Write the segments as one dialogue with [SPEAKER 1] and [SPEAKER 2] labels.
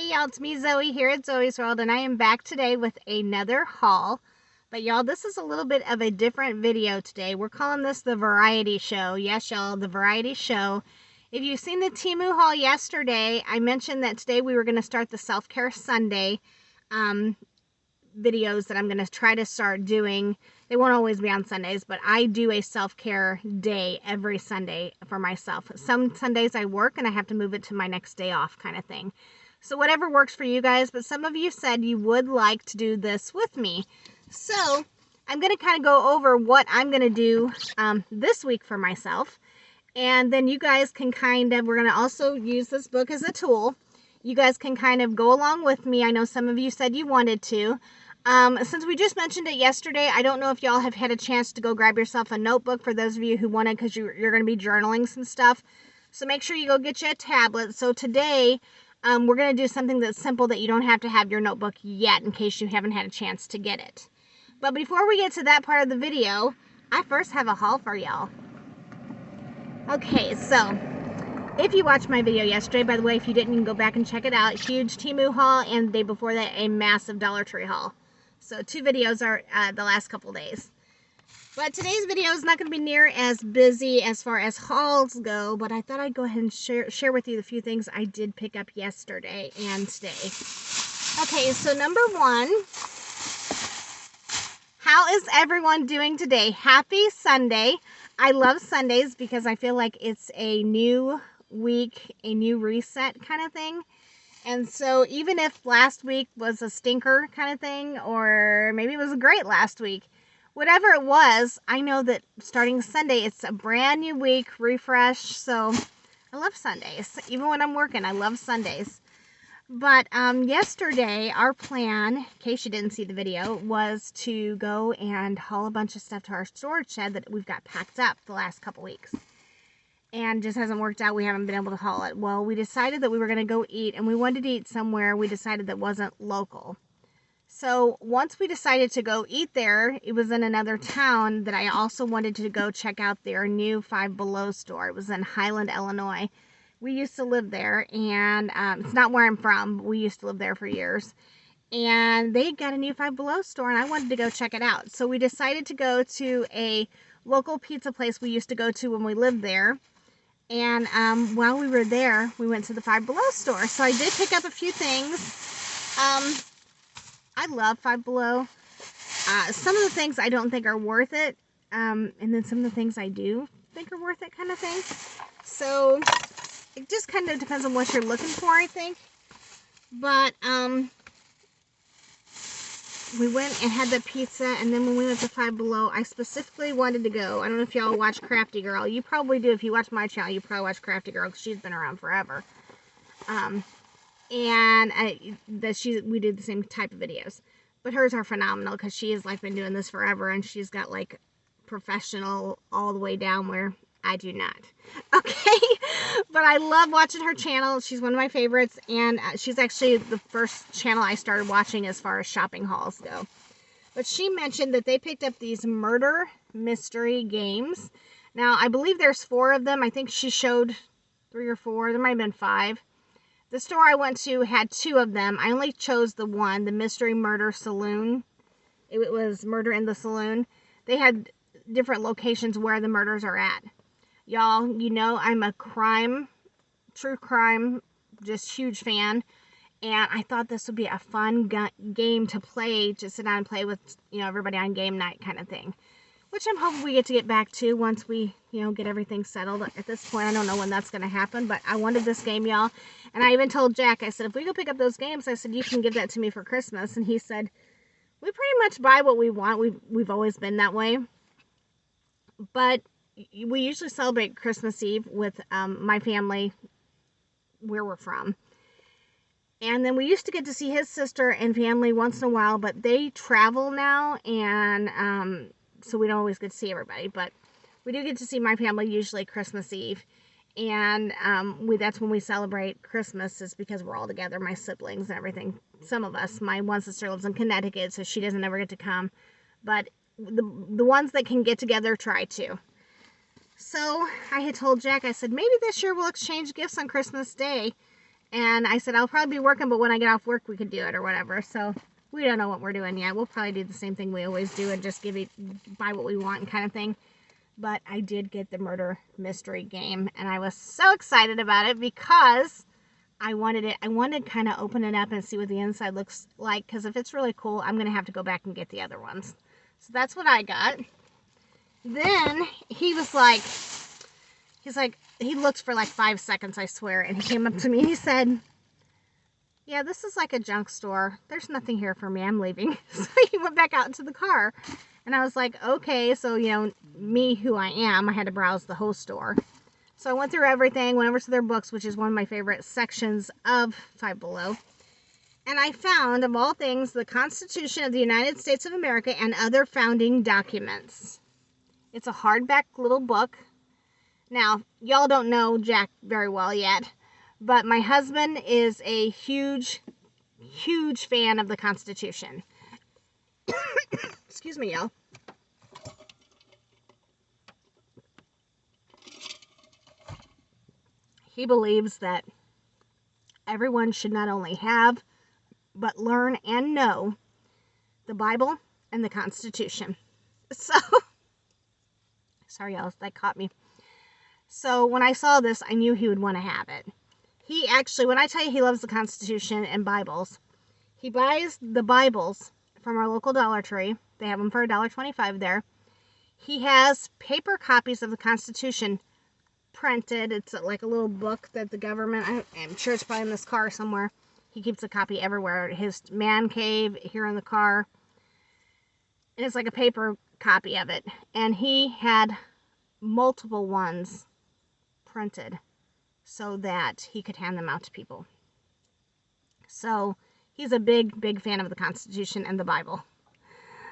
[SPEAKER 1] Hey y'all, it's me Zoe here at Zoey's World, and I am back today with another haul. But y'all, this is a little bit of a different video today. We're calling this the variety show. Yes y'all, the variety show. If you've seen the Temu haul yesterday, I mentioned that today we were going to start the Self-Care Sunday videos that I'm going to try to start doing. They won't always be on Sundays, but I do a self-care day every Sunday for myself. Some Sundays I work and I have to move it to my next day off kind of thing. So whatever works for you guys, but some of you said you would like to do this with me. So I'm going to kind of go over what I'm going to do this week for myself. And then you guys can we're going to also use this book as a tool. You guys can kind of go along with me. I know some of you said you wanted to. Since we just mentioned it yesterday, I don't know if y'all have had a chance to go grab yourself a notebook for those of you who wanted, because you're going to be journaling some stuff. So make sure you go get you a tablet. So today, we're going to do something that's simple that you don't have to have your notebook yet in case you haven't had a chance to get it. But before we get to that part of the video, I first have a haul for y'all. Okay, so if you watched my video yesterday, by the way, if you didn't, you can go back and check it out. Huge Temu haul, and the day before that, a massive Dollar Tree haul. So 2 videos are the last couple days. But today's video is not going to be near as busy as far as hauls go, but I thought I'd go ahead and share with you the few things I did pick up yesterday and today. Okay, so number 1, how is everyone doing today? Happy Sunday. I love Sundays because I feel like it's a new week, a new reset kind of thing. And so even if last week was a stinker kind of thing, or maybe it was great last week, whatever it was, I know that starting Sunday, it's a brand new week, refresh. So I love Sundays. Even when I'm working, I love Sundays. But yesterday, our plan, in case you didn't see the video, was to go and haul a bunch of stuff to our storage shed that we've got packed up the last couple weeks. And just hasn't worked out. We haven't been able to haul it. Well, we decided that we were going to go eat, and we wanted to eat somewhere we decided that wasn't local. So once we decided to go eat there, it was in another town that I also wanted to go check out their new Five Below store. It was in Highland, Illinois. We used to live there, and it's not where I'm from. But we used to live there for years. And they got a new Five Below store, and I wanted to go check it out. So we decided to go to a local pizza place we used to go to when we lived there. And while we were there, we went to the Five Below store. So I did pick up a few things. I love Five Below. Some of the things I don't think are worth it. And then some of the things I do think are worth it kind of thing. So it just kind of depends on what you're looking for, I think. But we went and had the pizza, and then when we went to Five Below, I specifically wanted to go. I don't know if y'all watch Crafty Girl. You probably do. If you watch my channel, you probably watch Crafty Girl because she's been around forever. And we did the same type of videos. But hers are phenomenal because she has like been doing this forever, and she's got like professional all the way down where I do not. Okay, but I love watching her channel. She's one of my favorites, and she's actually the first channel I started watching as far as shopping hauls go. But she mentioned that they picked up these murder mystery games. Now, I believe there's 4 of them. I think she showed 3 or 4. There might have been 5. The store I went to had 2 of them. I only chose the one, the Mystery Murder Saloon. It was Murder in the Saloon. They had different locations where the murders are at. Y'all, you know I'm a true crime, just huge fan. And I thought this would be a fun game to play, to sit down and play with, everybody on game night kind of thing. Which I'm hoping we get back to once we, get everything settled. At this point, I don't know when that's going to happen, but I wanted this game, y'all. And I even told Jack, I said, if we go pick up those games, I said, you can give that to me for Christmas. And he said, we pretty much buy what we want. We've always been that way. But we usually celebrate Christmas Eve with my family where we're from. And then we used to get to see his sister and family once in a while, but they travel now, and so we don't always get to see everybody. But we do get to see my family usually Christmas Eve. And that's when we celebrate Christmas, is because we're all together, my siblings and everything. Some of us. My one sister lives in Connecticut, so she doesn't ever get to come. But the ones that can get together try to. So I had told Jack, I said, maybe this year we'll exchange gifts on Christmas Day. And I said, I'll probably be working, but when I get off work, we could do it or whatever. So we don't know what we're doing yet. We'll probably do the same thing we always do and just buy what we want and kind of thing. But I did get the murder mystery game, and I was so excited about it because I wanted to kind of open it up and see what the inside looks like, because if it's really cool, I'm going to have to go back and get the other ones. So that's what I got. Then he looked for like 5 seconds, I swear, and he came up to me and he said, yeah, this is like a junk store. There's nothing here for me. I'm leaving. So he went back out into the car. And I was like, okay, so, me, who I am, I had to browse the whole store. So I went through everything, went over to their books, which is one of my favorite sections of Five Below. And I found, of all things, the Constitution of the United States of America and other founding documents. It's a hardback little book. Now, y'all don't know Jack very well yet, but my husband is a huge, huge fan of the Constitution. Excuse me, y'all. He believes that everyone should not only have, but learn and know the Bible and the Constitution. So, sorry, y'all, that caught me. So when I saw this, I knew he would want to have it. He actually, when I tell you he loves the Constitution and Bibles, he buys the Bibles from our local Dollar Tree. They have them for $1.25 there. He has paper copies of the Constitution printed. It's like a little book that the government, I'm sure it's probably in this car somewhere. He keeps a copy everywhere. His man cave here in the car. And it's like a paper copy of it. And he had multiple ones printed so that he could hand them out to people. So he's a big, big fan of the Constitution and the Bible.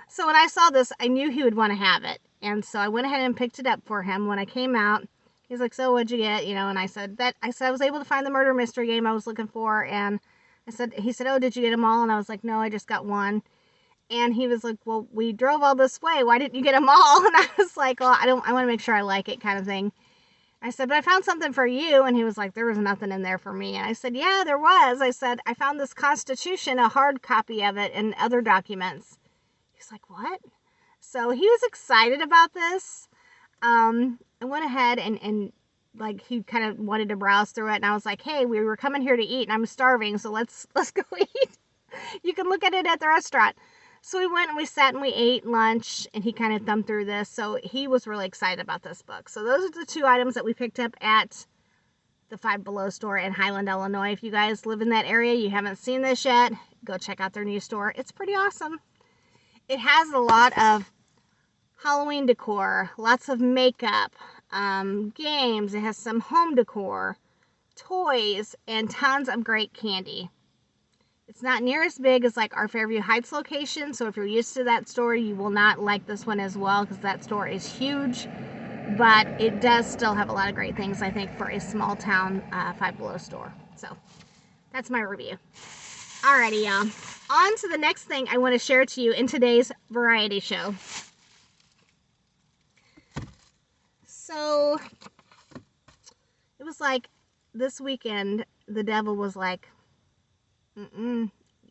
[SPEAKER 1] So when I saw this, I knew he would want to have it. And so I went ahead and picked it up for him. When I came out, he's like, so what'd you get? And I said I was able to find the murder mystery game I was looking for. And he said, oh, did you get them all? And I was like, no, I just got one. And he was like, well, we drove all this way. Why didn't you get them all? And I was like, well, I want to make sure I like it, kind of thing. I said, but I found something for you. And he was like, there was nothing in there for me. And I said, yeah, there was. I said, I found this Constitution, a hard copy of it, and other documents. He's like, what? So he was excited about this. I went ahead and like, he kind of wanted to browse through it. And I was like, hey, we were coming here to eat and I'm starving. So let's go eat. You can look at it at the restaurant. So we went and we sat and we ate lunch, and he kind of thumbed through this. So he was really excited about this book. So those are the two items that we picked up at the Five Below store in Highland, Illinois. If you guys live in that area, you haven't seen this yet, go check out their new store. It's pretty awesome. It has a lot of Halloween decor, lots of makeup, games. It has some home decor, toys, and tons of great candy. It's not near as big as like our Fairview Heights location, so if you're used to that store, you will not like this one as well, because that store is huge, but it does still have a lot of great things, I think, for a small town Five Below store. So that's my review. Alrighty, y'all. On to the next thing I want to share to you in today's variety show. So it was like this weekend, the devil was like,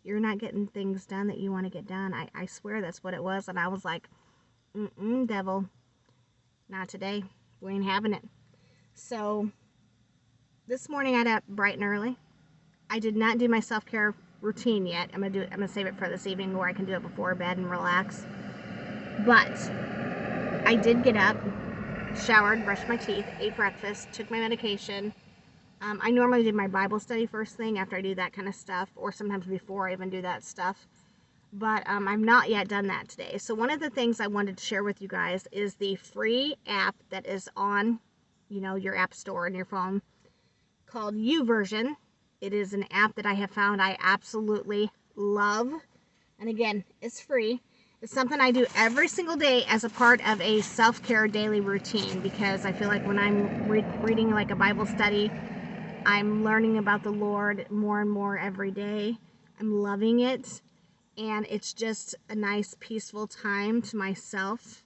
[SPEAKER 1] you're not getting things done that you want to get done. I swear that's what it was. And I was like, devil, not today. We ain't having it. So this morning I got up bright and early. I did not do my self-care routine yet. I'm gonna save it for this evening where I can do it before bed and relax. But I did get up, showered, brushed my teeth, ate breakfast, took my medication. I normally do my Bible study first thing after I do that kind of stuff, or sometimes before I even do that stuff. But I've not yet done that today. So one of the things I wanted to share with you guys is the free app that is on, your app store in your phone called Youversion. It is an app that I have found I absolutely love. And again, it's free. It's something I do every single day as a part of a self-care daily routine, because I feel like when I'm reading like a Bible study, I'm learning about the Lord more and more every day. I'm loving it. And it's just a nice, peaceful time to myself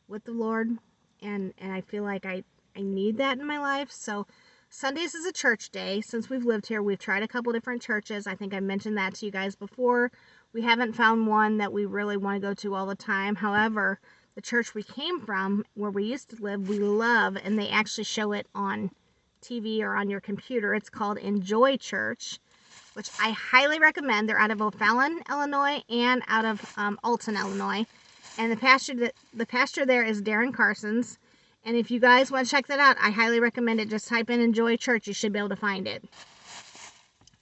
[SPEAKER 1] with the Lord. And I feel like I need that in my life. So Sundays is a church day. Since we've lived here, we've tried a couple different churches. I think I mentioned that to you guys before. We haven't found one that we really want to go to all the time. However, the church we came from, where we used to live, we love, and they actually show it on TV or on your computer. It's called Enjoy Church, which I highly recommend. They're out of O'Fallon, Illinois, and out of Alton, Illinois. And the pastor there is Darren Carson's. And if you guys want to check that out, I highly recommend it. Just type in Enjoy Church. You should be able to find it.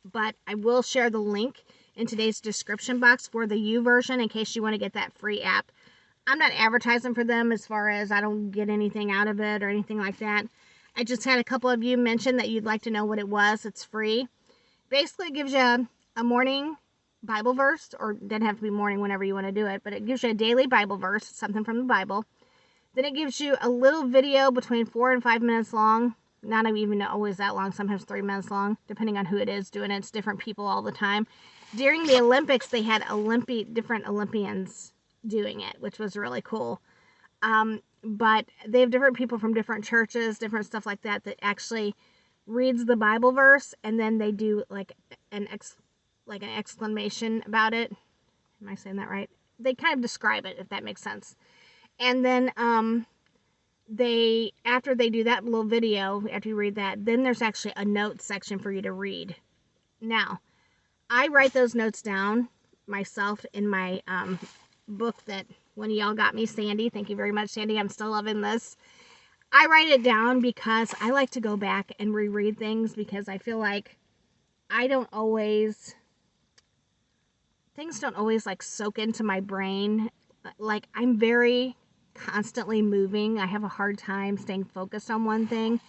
[SPEAKER 1] But I will share the link in today's description box for the Youversion in case you want to get that free app. I'm not advertising for them as far as I don't get anything out of it or anything like that. I just had a couple of you mention that you'd like to know what it was. It's free. Basically, it gives you a morning Bible verse, or it doesn't have to be morning whenever you want to do it, but it gives you a daily Bible verse, something from the Bible. Then it gives you a little video between 4 and 5 minutes long. Not even always that long, sometimes 3 minutes long, depending on who it is doing it. It's different people all the time. During the Olympics, they had different Olympians doing it, which was really cool. But they have different people from different churches, different stuff like that actually reads the Bible verse, and then they do like an exclamation about it. Am I saying that right? They kind of describe it, if that makes sense. And then after they do that little video, after you read that, then there's actually a notes section for you to read. Now, I write those notes down myself in my book that one of y'all got me, Sandy. Thank you very much, Sandy. I'm still loving this. I write it down because I like to go back and reread things, because I feel like things don't always like soak into my brain. Like, I'm very constantly moving. I have a hard time staying focused on one thing.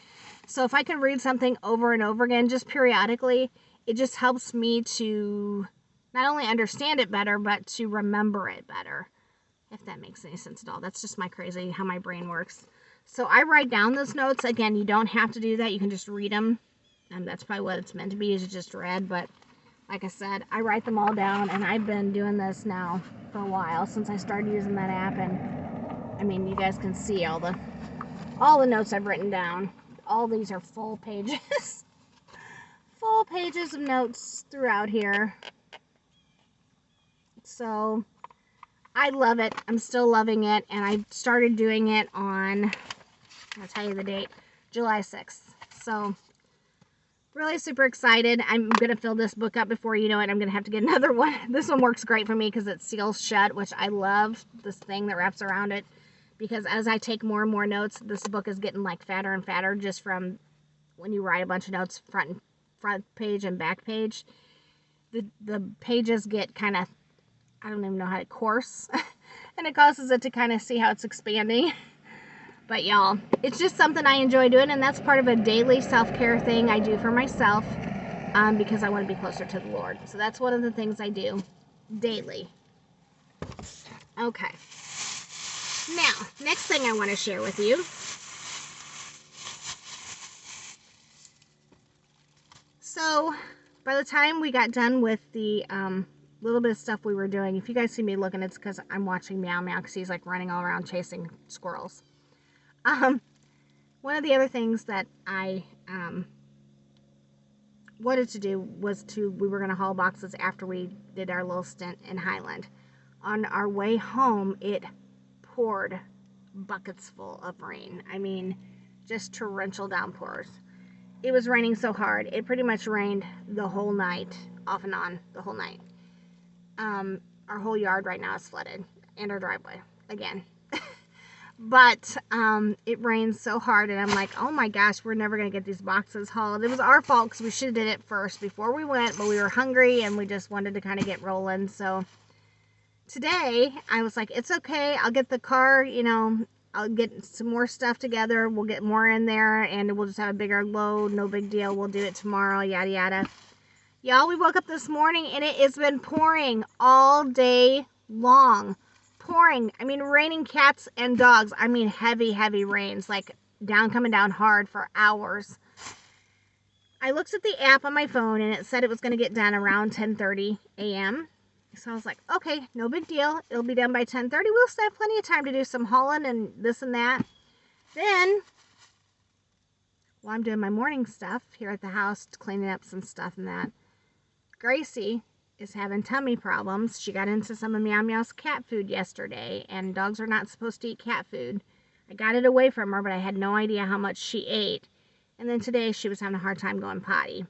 [SPEAKER 1] So if I can read something over and over again, just periodically, it just helps me to not only understand it better, but to remember it better, if that makes any sense at all. That's just how my brain works. So I write down those notes. Again, you don't have to do that. You can just read them. And that's probably what it's meant to be, is just read. But like I said, I write them all down, and I've been doing this now for a while, since I started using that app. And I mean, you guys can see all the notes I've written down. All these are full pages. Full pages of notes throughout here. So I love it. I'm still loving it. And I started doing it on, I'll tell you the date, July 6th. So really super excited. I'm going to fill this book up before you know it. I'm going to have to get another one. This one works great for me because it seals shut, which I love, this thing that wraps around it. Because as I take more and more notes, this book is getting like fatter and fatter, just from when you write a bunch of notes front page and back page. The pages get kind of, I don't even know how to coarse. And it causes it to kind of see how it's expanding. But y'all, it's just something I enjoy doing, and that's part of a daily self-care thing I do for myself, because I want to be closer to the Lord. So that's one of the things I do daily. Okay. Now, next thing I want to share with you. So, by the time we got done with the little bit of stuff we were doing, if you guys see me looking, it's because I'm watching Meow Meow, because he's like running all around chasing squirrels. One of the other things that I wanted to do was we were going to haul boxes after we did our little stint in Highland. On our way home, it poured buckets full of rain. I mean, just torrential downpours. It was raining so hard. It pretty much rained the whole night, off and on, the whole night. Our whole yard right now is flooded, and our driveway, again. But it rained so hard, and I'm like, oh my gosh, we're never going to get these boxes hauled. It was our fault, because we should have did it first before we went, but we were hungry, and we just wanted to kind of get rolling. So today, I was like, it's okay. I'll get the car, I'll get some more stuff together. We'll get more in there, and we'll just have a bigger load. No big deal. We'll do it tomorrow, yada, yada. Y'all, we woke up this morning, and it has been pouring all day long. Pouring. I mean, raining cats and dogs. I mean, heavy, heavy rains. Like, coming down hard for hours. I looked at the app on my phone, and it said it was going to get done around 10:30 a.m. So I was like, okay, no big deal. It'll be done by 10:30. We'll still have plenty of time to do some hauling and this and that. Then, while I'm doing my morning stuff here at the house, cleaning up some stuff and that, Gracie is having tummy problems. She got into some of Meow Meow's cat food yesterday, and dogs are not supposed to eat cat food. I got it away from her, but I had no idea how much she ate. And then today she was having a hard time going potty.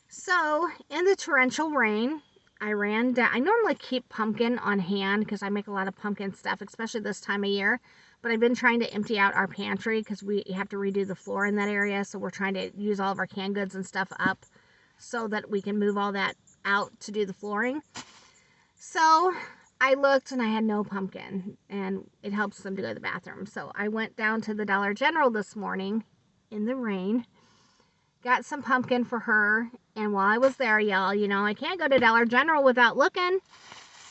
[SPEAKER 1] So, in the torrential rain, I ran down. I normally keep pumpkin on hand because I make a lot of pumpkin stuff, especially this time of year. But I've been trying to empty out our pantry because we have to redo the floor in that area. So we're trying to use all of our canned goods and stuff up so that we can move all that out to do the flooring. So I looked and I had no pumpkin, and it helps them to go to the bathroom. So I went down to the Dollar General this morning in the rain, got some pumpkin for her, and while I was there, y'all, you know, I can't go to Dollar General without looking.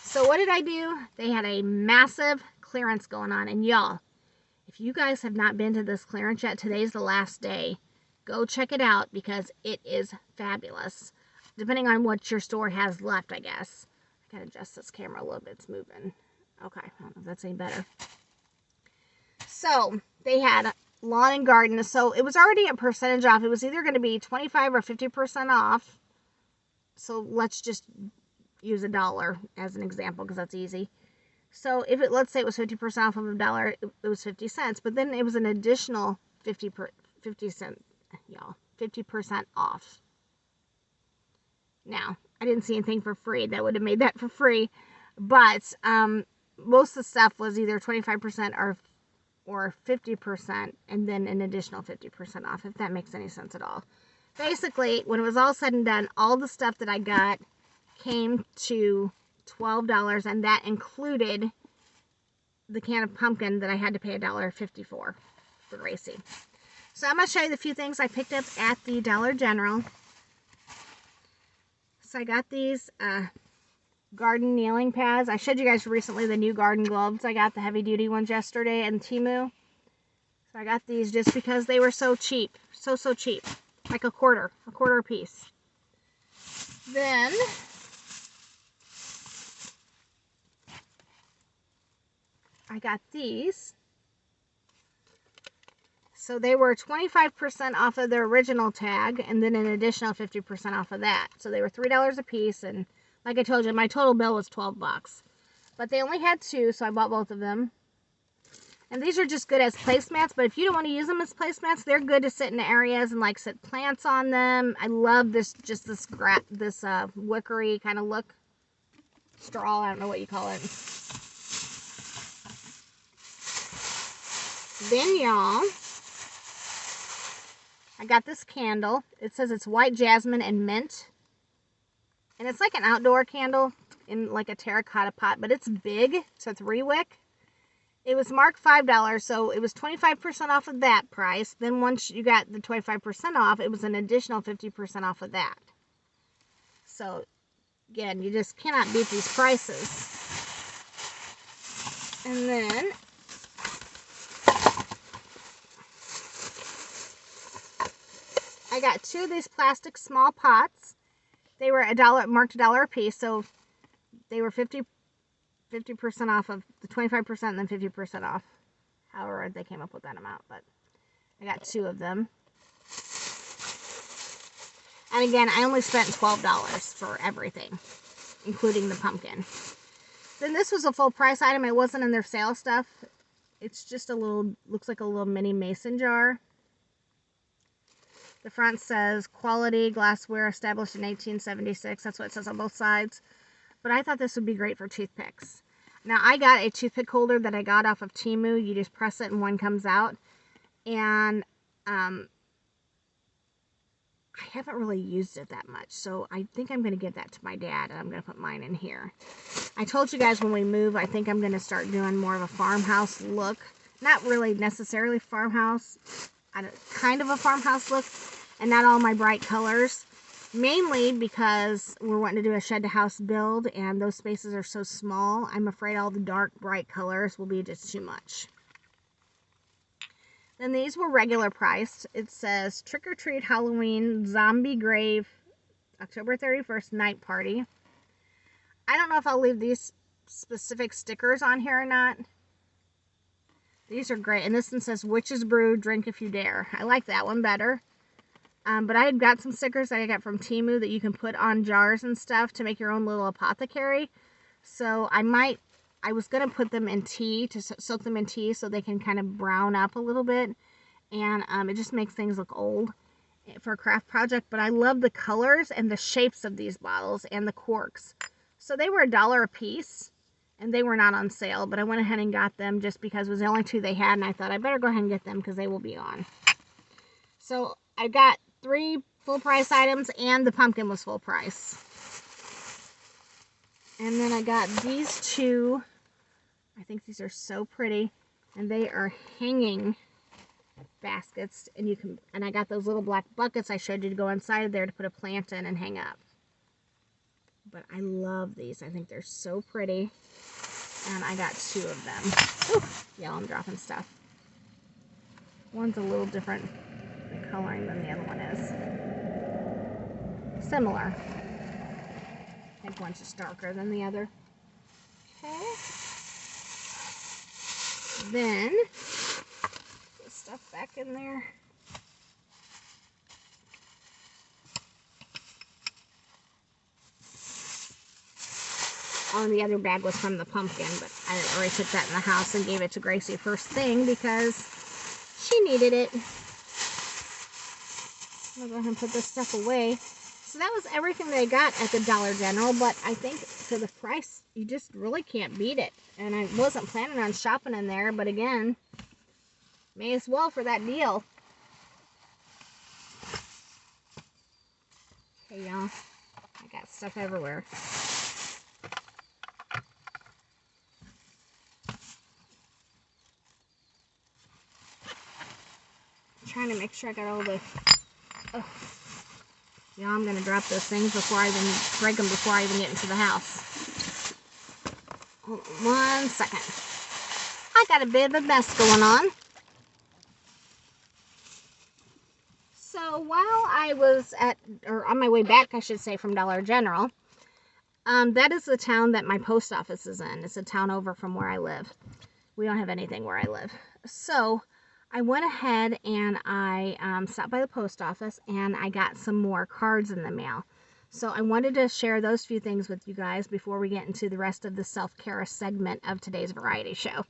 [SPEAKER 1] So what did I do? They had a massive clearance going on, and y'all, if you guys have not been to this clearance yet, today's the last day. Go check it out because it is fabulous. Depending on what your store has left, I guess. I gotta adjust this camera a little bit. It's moving. Okay, I don't know if that's any better. So, they had lawn and garden. So, it was already a percentage off. It was either going to be 25 or 50% off. So, let's just use $1 as an example because that's easy. So, if it, let's say it was 50% off of $1, it was 50 cents. But then it was an additional 50 cents. Y'all, 50% off. Now, I didn't see anything for free. That would have made that for free. But most of the stuff was either 25% or 50%, and then an additional 50% off, if that makes any sense at all. Basically, when it was all said and done, all the stuff that I got came to $12, and that included the can of pumpkin that I had to pay $1.50 for Gracie. So I'm going to show you the few things I picked up at the Dollar General. So I got these garden kneeling pads. I showed you guys recently the new garden gloves. I got the heavy duty ones yesterday in Temu. So I got these just because they were so cheap. So cheap. Like a quarter a piece. Then I got these. So they were 25% off of their original tag, and then an additional 50% off of that. So they were $3 a piece, and like I told you, my total bill was $12. But they only had 2, so I bought both of them. And these are just good as placemats, but if you don't want to use them as placemats, they're good to sit in areas and like sit plants on them. I love this, just this wickery kind of look. Straw, I don't know what you call it. Then, y'all, I got this candle. It says it's white jasmine and mint. And it's like an outdoor candle in like a terracotta pot, but it's big. It's a 3-wick. It was marked $5, so it was 25% off of that price. Then once you got the 25% off, it was an additional 50% off of that. So, again, you just cannot beat these prices. And then I got 2 of these plastic small pots. They were marked $1 a piece, so they were 50% off of the 25% and then 50% off. However, they came up with that amount, but I got 2 of them. And again, I only spent $12 for everything, including the pumpkin. Then this was a full price item. It wasn't in their sale stuff. It's just a little, looks like a little mini mason jar. The front says quality glassware established in 1876. That's what it says on both sides. But I thought this would be great for toothpicks. Now, I got a toothpick holder that I got off of Temu. You just press it and one comes out. And I haven't really used it that much. So I think I'm going to give that to my dad, and I'm going to put mine in here. I told you guys when we move, I think I'm going to start doing more of a farmhouse look. Not really necessarily farmhouse. Kind of a farmhouse look, and not all my bright colors. Mainly because we're wanting to do a shed to house build, and those spaces are so small. I'm afraid all the dark, bright colors will be just too much. Then these were regular priced. It says Trick or Treat Halloween Zombie Grave October 31st Night Party. I don't know if I'll leave these specific stickers on here or not. These are great. And this one says, Witch's Brew, drink if you dare. I like that one better. But I had got some stickers that I got from Temu that you can put on jars and stuff to make your own little apothecary. So I was going to put them in tea, to soak them in tea so they can kind of brown up a little bit. And it just makes things look old for a craft project. But I love the colors and the shapes of these bottles and the corks. So they were $1 a piece. And they were not on sale, but I went ahead and got them just because it was the only 2 they had, and I thought I better go ahead and get them because they will be on. So I got 3 full price items, and the pumpkin was full price. And then I got these 2. I think these are so pretty, and they are hanging baskets, and I got those little black buckets I showed you to go inside of there to put a plant in and hang up. But I love these. I think they're so pretty. And I got 2 of them. Ooh, yeah, I'm dropping stuff. One's a little different in coloring than the other one is. Similar. I think one's just darker than the other. Okay. Then, put stuff back in there. Oh, and the other bag was from the pumpkin, but I already took that in the house and gave it to Gracie first thing because she needed it. I'll go ahead and put this stuff away. So that was everything that I got at the Dollar General, but I think for the price, you just really can't beat it. And I wasn't planning on shopping in there, but again, may as well for that deal. Okay, y'all, I got stuff everywhere. Trying to make sure I got all the... Oh. Yeah, I'm going to drop those things before I even break them before I even get into the house. Hold on 1 second. I got a bit of a mess going on. So while I was on my way back, I should say, from Dollar General, that is the town that my post office is in. It's a town over from where I live. We don't have anything where I live. So I went ahead and I stopped by the post office and I got some more cards in the mail. So I wanted to share those few things with you guys before we get into the rest of the self-care segment of today's variety show.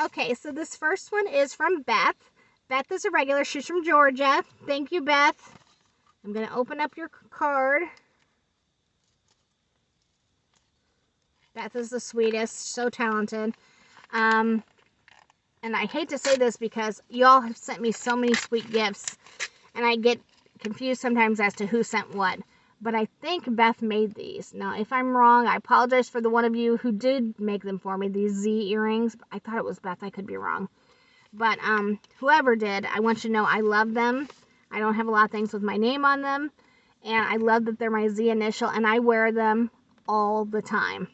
[SPEAKER 1] Okay, so this first one is from Beth. Beth is a regular. She's from Georgia. Thank you, Beth. I'm going to open up your card. Beth is the sweetest, so talented. And I hate to say this because y'all have sent me so many sweet gifts, and I get confused sometimes as to who sent what. But I think Beth made these. Now, if I'm wrong, I apologize for the one of you who did make them for me, these Z earrings. I thought it was Beth. I could be wrong. But whoever did, I want you to know I love them. I don't have a lot of things with my name on them. And I love that they're my Z initial, and I wear them all the time.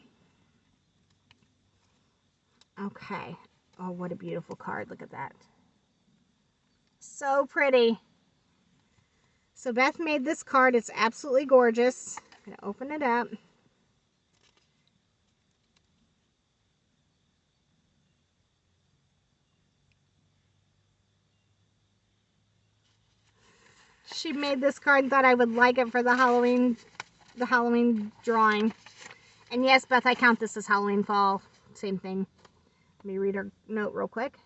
[SPEAKER 1] Okay. Oh, what a beautiful card. Look at that. So pretty. So Beth made this card. It's absolutely gorgeous. I'm going to open it up. She made this card and thought I would like it for the Halloween drawing. And yes, Beth, I count this as Halloween fall. Same thing. Let me read her note real quick.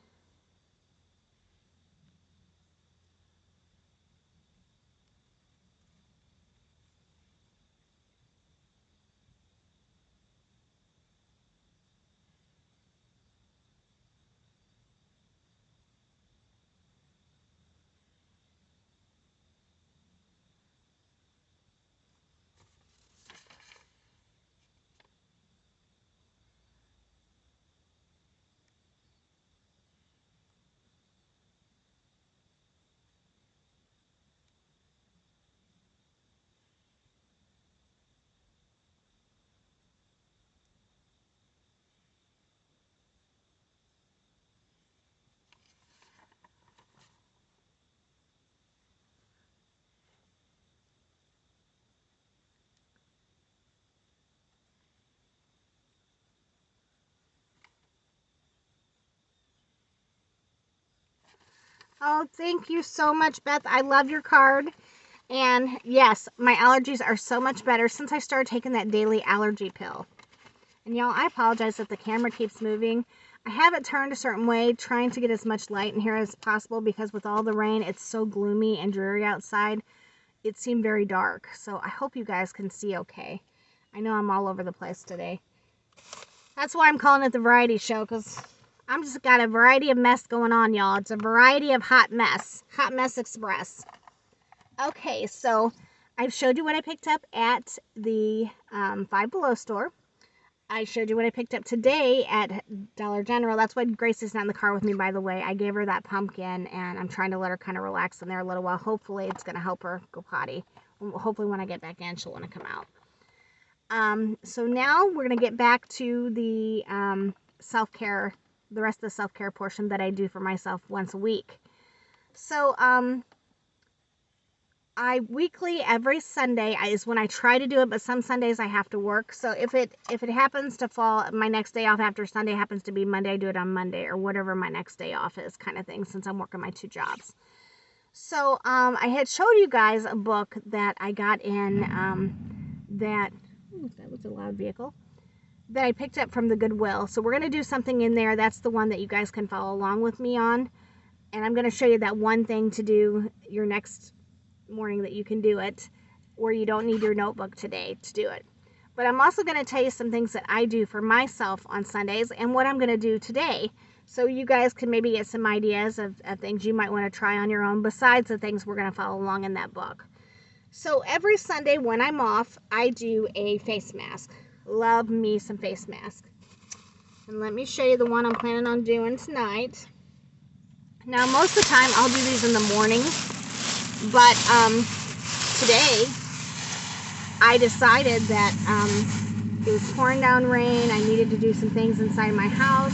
[SPEAKER 1] Oh, thank you so much, Beth. I love your card. And yes, my allergies are so much better since I started taking that daily allergy pill. And y'all, I apologize if the camera keeps moving. I have it turned a certain way, trying to get as much light in here as possible because with all the rain, it's so gloomy and dreary outside. It seemed very dark. So I hope you guys can see okay. I know I'm all over the place today. That's why I'm calling it the variety show, because I'm just got a variety of mess going on, y'all. It's a variety of hot mess. Hot Mess Express. Okay, so I've showed you what I picked up at the Five Below store. I showed you what I picked up today at Dollar General. That's why Gracie's not in the car with me, by the way. I gave her that pumpkin, and I'm trying to let her kind of relax in there a little while. Hopefully, it's going to help her go potty. Hopefully, when I get back in, she'll want to come out. So now we're going to get back to the self-care, the rest of the self-care portion that I do for myself once a week. So, I weekly every Sunday is when I try to do it, but some Sundays I have to work. So if it happens to fall, my next day off after Sunday happens to be Monday, I do it on Monday or whatever my next day off is, kind of thing, since I'm working my 2 jobs. So I had showed you guys a book that I got in that was a loud vehicle that I picked up from the Goodwill. So we're going to do something in there. That's the one that you guys can follow along with me on. And I'm going to show you that one thing to do your next morning that you can do it, or you don't need your notebook today to do it. But I'm also going to tell you some things that I do for myself on Sundays and what I'm going to do today, so you guys can maybe get some ideas of things you might want to try on your own besides the things we're going to follow along in that book. So every Sunday when I'm off, I do a face mask. Love me some face mask. And let me show you the one I'm planning on doing tonight. Now most of the time I'll do these in the morning, but today I decided that it was pouring down rain. I needed to do some things inside my house.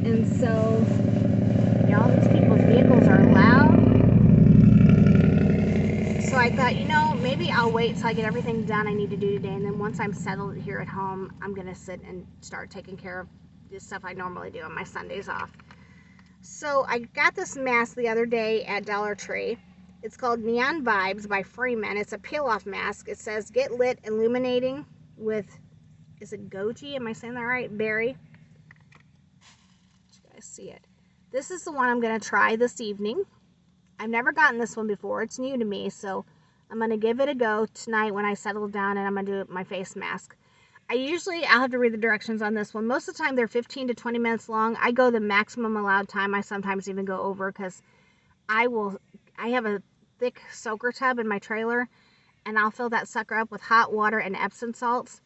[SPEAKER 1] And so, y'all, these people's vehicles are loud. So I thought, you know, maybe I'll wait till I get everything done I need to do today. And then once I'm settled here at home, I'm going to sit and start taking care of the stuff I normally do on my Sundays off. So I got this mask the other day at Dollar Tree. It's called Neon Vibes by Freeman. It's a peel-off mask. It says, get lit illuminating with, is it goji? Am I saying that right? Berry. You guys see it. This is the one I'm going to try this evening. I've never gotten this one before. It's new to me, so I'm going to give it a go tonight when I settle down, and I'm going to do my face mask. I'll have to read the directions on this one. Most of the time they're 15 to 20 minutes long. I go the maximum allowed time. I sometimes even go over because I have a thick soaker tub in my trailer, and I'll fill that sucker up with hot water and Epsom salts,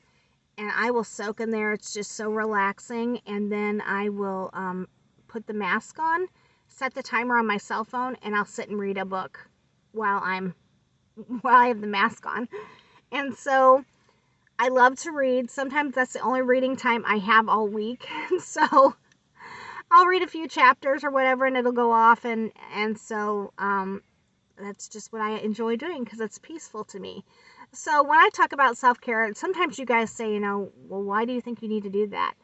[SPEAKER 1] and I will soak in there. It's just so relaxing. And then I will put the mask on, set the timer on my cell phone, and I'll sit and read a book while I have the mask on. And so I love to read. Sometimes that's the only reading time I have all week. So I'll read a few chapters or whatever, and it'll go off. And so that's just what I enjoy doing because it's peaceful to me. So when I talk about self-care, sometimes you guys say, you know, well, why do you think you need to do that?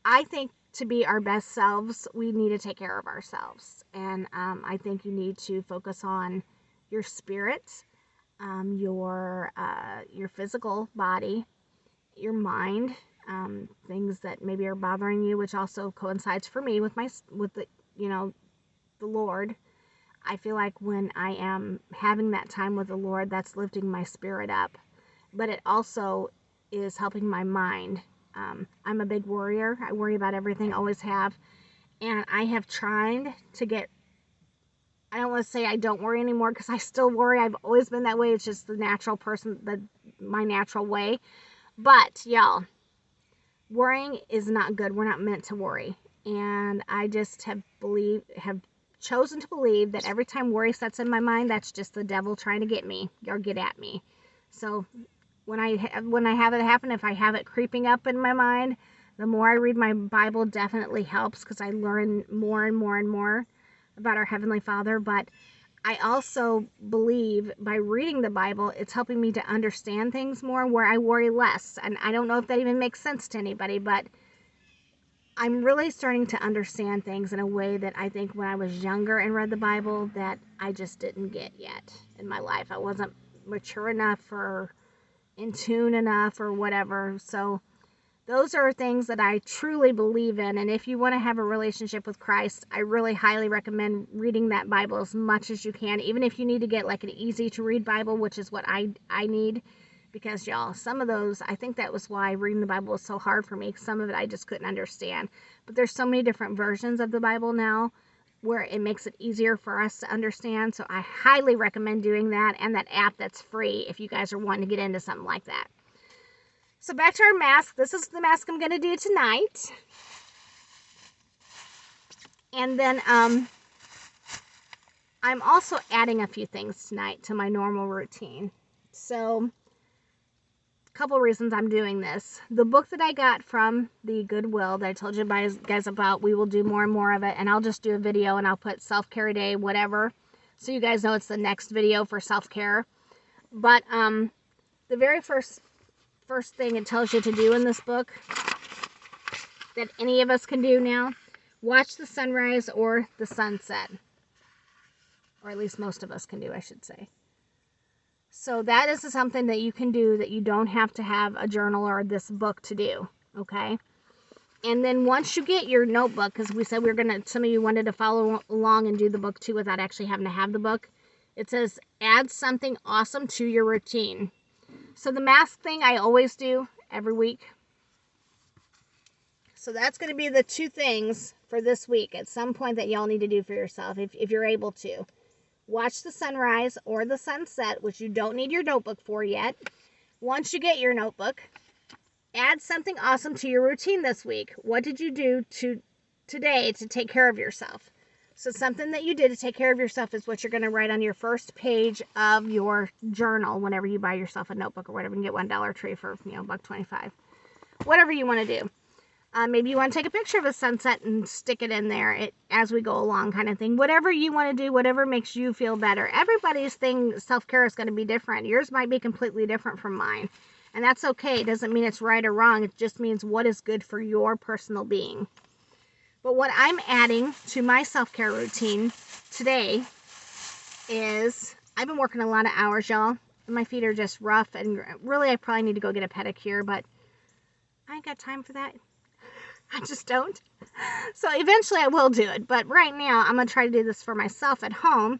[SPEAKER 1] I think to be our best selves, we need to take care of ourselves. And I think you need to focus on your spirit, your physical body, your mind, things that maybe are bothering you, which also coincides for me with the Lord. I feel like when I am having that time with the Lord, that's lifting my spirit up, but it also is helping my mind. I'm a big worrier. I worry about everything, always have, and I have tried to get, I don't want to say I don't worry anymore because I still worry. I've always been that way. It's just the natural person, my natural way. But y'all, worrying is not good. We're not meant to worry. And I just have chosen to believe that every time worry sets in my mind, that's just the devil trying to get me or get at me. So when I have it happen, if I have it creeping up in my mind, the more I read my Bible definitely helps because I learn more and more and more about our Heavenly Father. But I also believe by reading the Bible, it's helping me to understand things more where I worry less. And I don't know if that even makes sense to anybody, but I'm really starting to understand things in a way that I think when I was younger and read the Bible that I just didn't get yet in my life. I wasn't mature enough or in tune enough or whatever. So those are things that I truly believe in. And if you want to have a relationship with Christ, I really highly recommend reading that Bible as much as you can. Even if you need to get like an easy to read Bible, which is what I need. Because y'all, some of those, I think that was why reading the Bible was so hard for me. Some of it I just couldn't understand. But there's so many different versions of the Bible now where it makes it easier for us to understand. So I highly recommend doing that, and that app that's free if you guys are wanting to get into something like that. So back to our mask. This is the mask I'm going to do tonight. And then I'm also adding a few things tonight to my normal routine. So couple reasons I'm doing this. The book that I got from the Goodwill that I told you guys about, we will do more and more of it, and I'll just do a video and I'll put self-care day, whatever, so you guys know it's the next video for self-care. But the very first thing it tells you to do in this book that any of us can do now, watch the sunrise or the sunset, or at least most of us can do, I should say. So that is something that you can do that you don't have to have a journal or this book to do, okay? And then once you get your notebook, because we said we were going to, some of you wanted to follow along and do the book too without actually having to have the book. It says, add something awesome to your routine. So the mask thing I always do every week. So that's going to be the two things for this week at some point that y'all need to do for yourself if you're able to. Watch the sunrise or the sunset, which you don't need your notebook for yet. Once you get your notebook, add something awesome to your routine this week. What did you do today to take care of yourself? So something that you did to take care of yourself is what you're going to write on your first page of your journal whenever you buy yourself a notebook or whatever. You can get $1 Tree for, $1.25. Whatever you want to do. Maybe you want to take a picture of a sunset and stick it in there as we go along kind of thing. Whatever you want to do, whatever makes you feel better. Everybody's self-care is going to be different. Yours might be completely different from mine. And that's okay. It doesn't mean it's right or wrong. It just means what is good for your personal being. But what I'm adding to my self-care routine today is I've been working a lot of hours, y'all. My feet are just rough. And really, I probably need to go get a pedicure. But I ain't got time for that. I just don't. So eventually I will do it. But right now I'm going to try to do this for myself at home.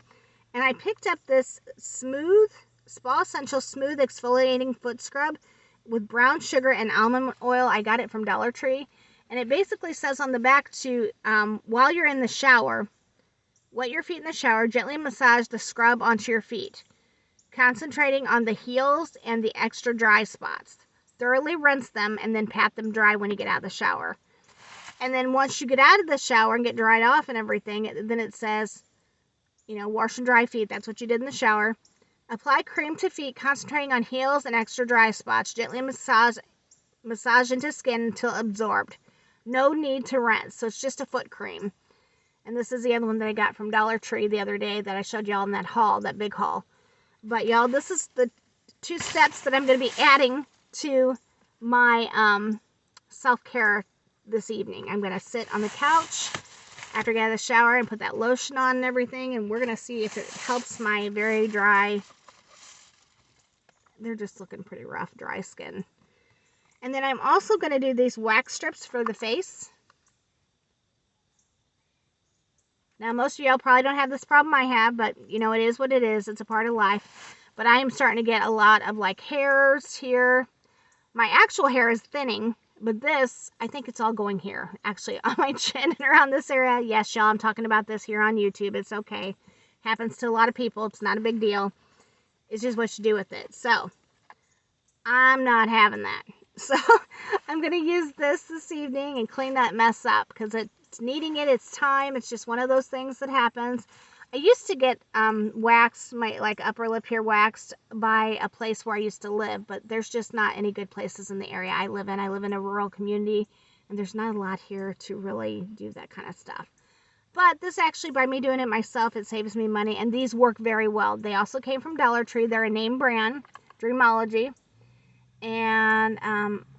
[SPEAKER 1] And I picked up this Spa Essentials Smooth Exfoliating Foot Scrub with brown sugar and almond oil. I got it from Dollar Tree. And it basically says on the back to, while you're in the shower, wet your feet in the shower, gently massage the scrub onto your feet, concentrating on the heels and the extra dry spots. Thoroughly rinse them and then pat them dry when you get out of the shower. And then once you get out of the shower and get dried off and everything, then it says, wash and dry feet. That's what you did in the shower. Apply cream to feet, concentrating on heels and extra dry spots. Gently massage into skin until absorbed. No need to rinse. So it's just a foot cream. And this is the other one that I got from Dollar Tree the other day that I showed y'all in that haul, that big haul. But y'all, this is the 2 steps that I'm going to be adding to my self-care this evening. I'm going to sit on the couch after I get out of the shower and put that lotion on and everything, and we're going to see if it helps my very dry, they're just looking pretty rough, dry skin. And then I'm also going to do these wax strips for the face. Now, most of y'all probably don't have this problem I have, but, it is what it is. It's a part of life. But I am starting to get a lot of, hairs here. My actual hair is thinning. But this, I think it's all going here, actually, on my chin and around this area. Yes, y'all, I'm talking about this here on YouTube. It's okay. Happens to a lot of people. It's not a big deal. It's just what you do with it. So, I'm not having that. So, I'm going to use this evening and clean that mess up because it's needing it. It's time. It's just one of those things that happens. I used to get waxed, my upper lip here waxed by a place where I used to live, but there's just not any good places in the area I live in. I live in a rural community, and there's not a lot here to really do that kind of stuff. But this actually, by me doing it myself, it saves me money, and these work very well. They also came from Dollar Tree. They're a name brand, Dreamology, and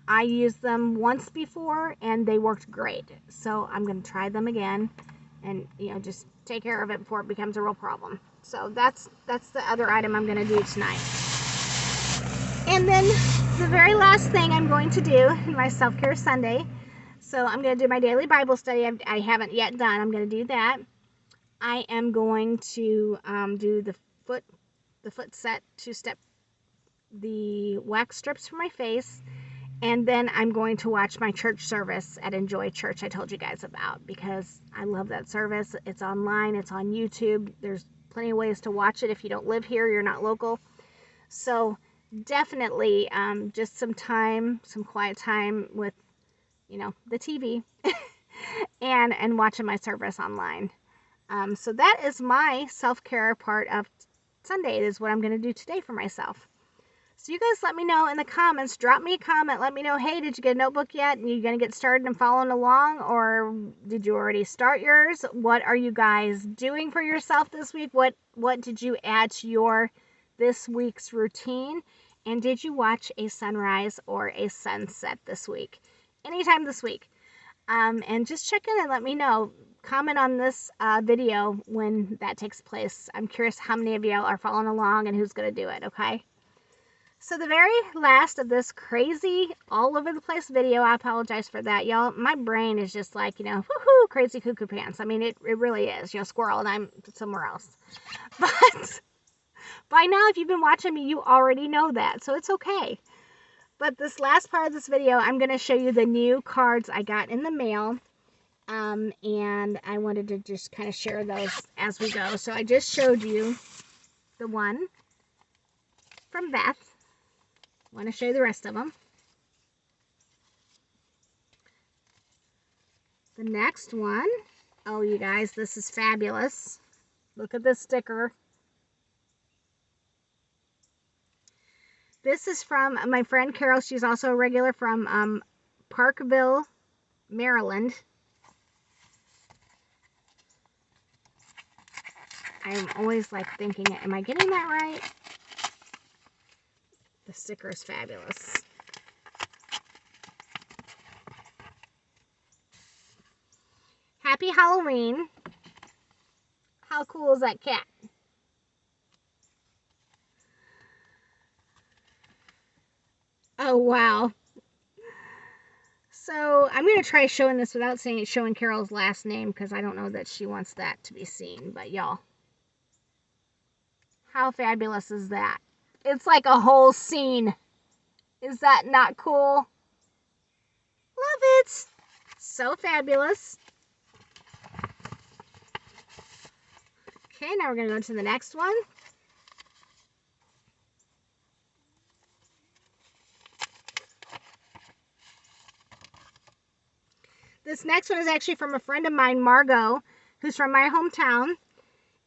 [SPEAKER 1] I used them once before and they worked great. So I'm going to try them again and, you know, just take care of it before it becomes a real problem. So that's the other item I'm going to do tonight. And then the very last thing I'm going to do in my self-care Sunday, so I'm going to do my daily Bible study. I haven't yet done. I'm going to do that. I am going to do the foot set, 2-step, the wax strips for my face, and then I'm going to watch my church service at Enjoy Church I told you guys about, because I love that service. It's online, it's on YouTube. There's plenty of ways to watch it if you don't live here, you're not local. So definitely just some quiet time with, you know, the TV and watching my service online. So that is my self-care part of Sunday. It is what I'm going to do today for myself. So you guys let me know in the comments. Drop me a comment. Let me know, hey, did you get a notebook yet? And you going to get started and following along? Or did you already start yours? What are you guys doing for yourself this week? What did you add to your this week's routine? And did you watch a sunrise or a sunset this week? Anytime this week. And just check in and let me know. Comment on this video when that takes place. I'm curious how many of y'all are following along and who's going to do it, okay? So the very last of this crazy, all over the place video, I apologize for that, y'all. My brain is just like, you know, woohoo, crazy cuckoo pants. I mean, it really is, you know, squirrel, and I'm somewhere else. But by now, if you've been watching me, you already know that, so it's okay. But this last part of this video, I'm going to show you the new cards I got in the mail. And I wanted to just kind of share those as we go. So I just showed you the one from Beth. I want to show you the rest of them. The next one, oh, you guys, this is fabulous. Look at this sticker. This is from my friend Carol. She's also a regular from Parkville, Maryland. I'm always like thinking, am I getting that right? The sticker is fabulous. Happy Halloween. How cool is that cat? Oh, wow. So I'm going to try showing this without showing Carol's last name, because I don't know that she wants that to be seen. But y'all, how fabulous is that? It's like a whole scene. Is that not cool? Love it. So fabulous. Okay, now we're going to go to the next one. This next one is actually from a friend of mine, Margot, who's from my hometown.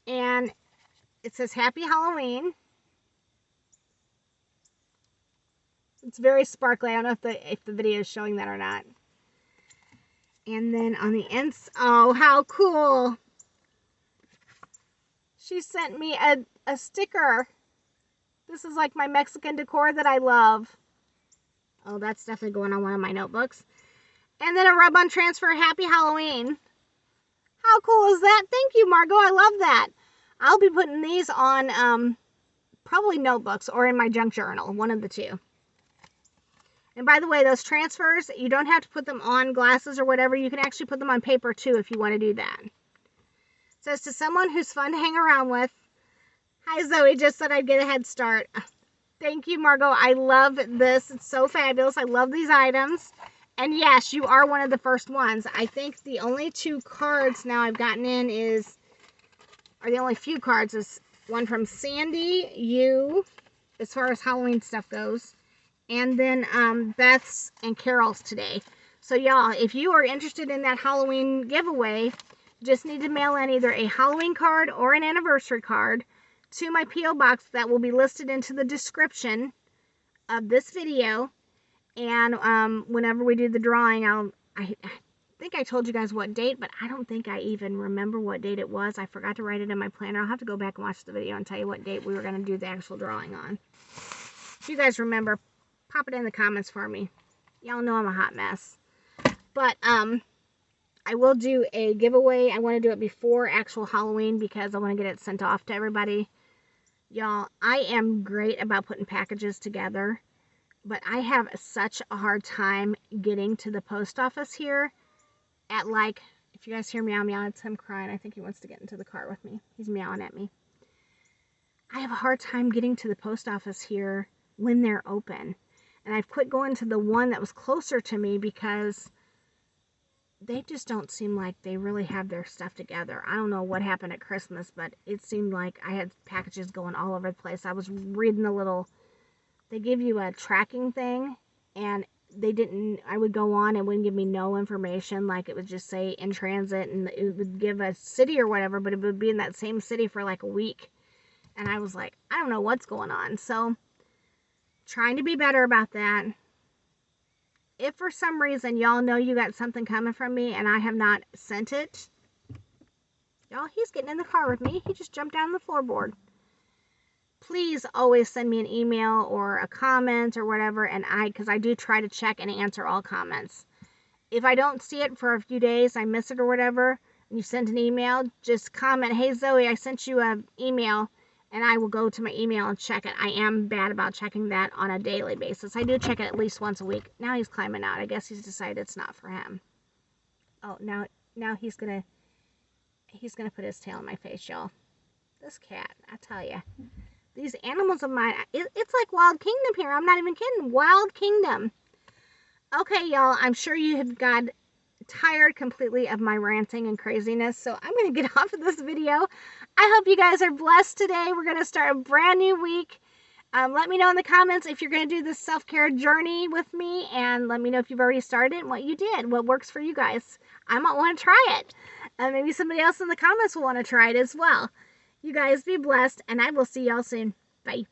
[SPEAKER 1] And it says, Happy Halloween. It's very sparkly. I don't know if the video is showing that or not. And then on the end, oh, how cool. She sent me a sticker. This is like my Mexican decor that I love. Oh, that's definitely going on one of my notebooks. And then a rub-on transfer, Happy Halloween. How cool is that? Thank you, Margot. I love that. I'll be putting these on probably notebooks or in my junk journal, one of the two. And by the way, those transfers, you don't have to put them on glasses or whatever. You can actually put them on paper too if you want to do that. It says, to someone who's fun to hang around with. Hi, Zoe. Just said I'd get a head start. Thank you, Margot. I love this. It's so fabulous. I love these items. And yes, you are one of the first ones. I think the only 2 cards now I've gotten in or the only few cards, is one from Sandy, you, as far as Halloween stuff goes. And then Beth's and Carol's today. So y'all, if you are interested in that Halloween giveaway, just need to mail in either a Halloween card or an anniversary card to my P.O. box that will be listed into the description of this video. And whenever we do the drawing, I think I told you guys what date, but I don't think I even remember what date it was. I forgot to write it in my planner. I'll have to go back and watch the video and tell you what date we were going to do the actual drawing on. If you guys remember, pop it in the comments for me. Y'all know I'm a hot mess. But, I will do a giveaway. I want to do it before actual Halloween because I want to get it sent off to everybody. Y'all, I am great about putting packages together, but I have such a hard time getting to the post office here at like, if you guys hear meow meow, it's him crying. I think he wants to get into the car with me. He's meowing at me. I have a hard time getting to the post office here when they're open. And I've quit going to the one that was closer to me because they just don't seem like they really have their stuff together. I don't know what happened at Christmas, but it seemed like I had packages going all over the place. I was reading they give you a tracking thing, and I would go on and wouldn't give me no information. Like, it would just say in transit, and it would give a city or whatever, but it would be in that same city for like a week. And I was like, I don't know what's going on. So, trying to be better about that. If for some reason y'all know you got something coming from me and I have not sent it, y'all, he's getting in the car with me. He just jumped down the floorboard. Please always send me an email or a comment or whatever, and because I do try to check and answer all comments. If I don't see it for a few days, I miss it or whatever, and you sent an email, just comment, hey Zoe, I sent you an email, and I will go to my email and check it. I am bad about checking that on a daily basis. I do check it at least once a week. Now he's climbing out. I guess he's decided it's not for him. Oh, now he's gonna put his tail in my face, y'all. This cat, I tell you. These animals of mine, it's like Wild Kingdom here. I'm not even kidding. Wild Kingdom. Okay, y'all, I'm sure you have got tired completely of my ranting and craziness, so I'm going to get off of this video. I hope you guys are blessed today. We're going to start a brand new week. Let me know in the comments if you're going to do this self-care journey with me, and let me know if you've already started and what you did, what works for you guys. I might want to try it. Maybe somebody else in the comments will want to try it as well. You guys be blessed, and I will see y'all soon. Bye.